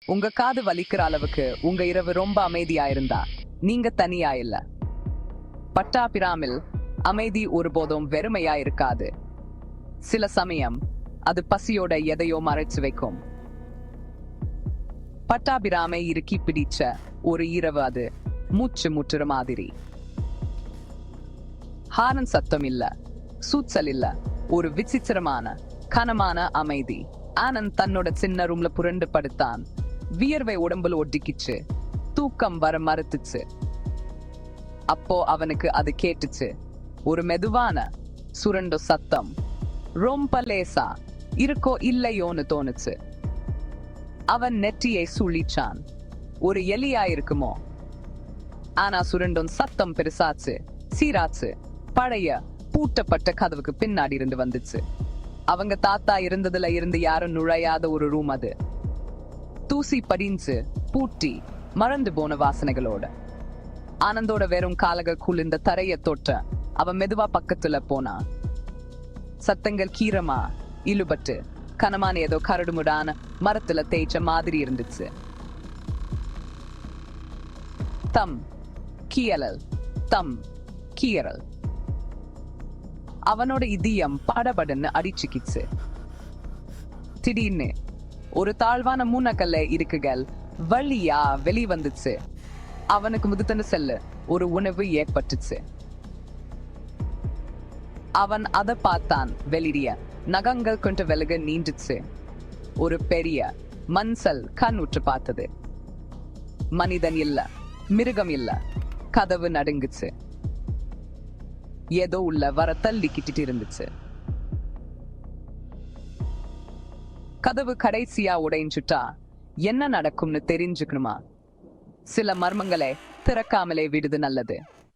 உங்க காது வலிக்கிற அளவுக்கு உங்க இரவு ரொம்ப அமைதியா இருந்தா நீங்க தனியா இல்ல. பட்டாபிராமில் அமைதி ஒருபோதும் வெறுமையா இருக்காது. சில சமயம் அது பசியோட எதையோ மறைச்சு வைக்கும். பட்டாபிராமை இறுக்கி பிடிச்ச ஒரு இரவு அது மூச்சு முற்றுற மாதிரி. ஹாரன் சத்தம் இல்ல, சூச்சல் இல்ல, ஒரு விசித்திரமான கனமான அமைதி. ஆனந்த் தன்னோட சின்ன ரூம்ல புரண்டு படுத்தான். வியர்வை உடம்புல ஒட்டிக்கிச்சு, தூக்கம் வர மறுத்துச்சு. அப்போ அவனுக்கு அது கேட்டுச்சு, ஒரு மெதுவான சுரண்டு சத்தம். ரொம்ப லேசா இருக்கோ இல்லையோன்னு தோணுச்சு. அவன் நெற்றியை சுழிச்சான். ஒரு எலியா இருக்குமோ? ஆனா சுரண்டும் சத்தம் பெருசாச்சு, சீராச்சு. பழைய பூட்டப்பட்ட கதவுக்கு பின்னாடி இருந்து வந்துச்சு. அவங்க தாத்தா இருந்ததுல இருந்து யாரும் நுழையாத ஒரு ரூம் அது. தூசி படிஞ்சு பூட்டி மறந்து போன வாசனைகளோட. ஆனந்தோட வெறும் காலக குளிர்ந்த தரைய தொட்ட அவன் மெதுவா பக்கத்துல போனான். சத்தங்கள் கீரமா இழுபட்டு கனமான ஏதோ கரடுமுடான மரத்துல தேய்ச்ச மாதிரி இருந்துச்சு. தம் கீயலல், தம் கீயரல். அவனோட இதயம் படபடன்னு அடிச்சுக்கிச்சு. திடீர்னு ஒரு தாழ்வான மூனக்கல்ல இருக்குகள் வழியா வெளிவந்துச்சு. அவனுக்கு முதுத்தன செல்ல ஒரு உணவு ஏற்பட்டுச்சு. அவன் அதை பார்த்தான். வெளிரிய நகங்கள் கொண்ட விலக நீண்டுச்சு. ஒரு பெரிய மன்சல் கண் உற்று பார்த்தது. மனிதன் இல்ல, மிருகம் இல்ல. கதவு நடுங்குச்சு. ஏதோ உள்ள வர தள்ளிக்கிட்டு இருந்துச்சு. கதவு கடைசியா உடைஞ்சுட்டா என்ன நடக்கும்னு தெரிஞ்சுக்கணுமா? சில மர்மங்களை திறக்காமலே விடுது நல்லது.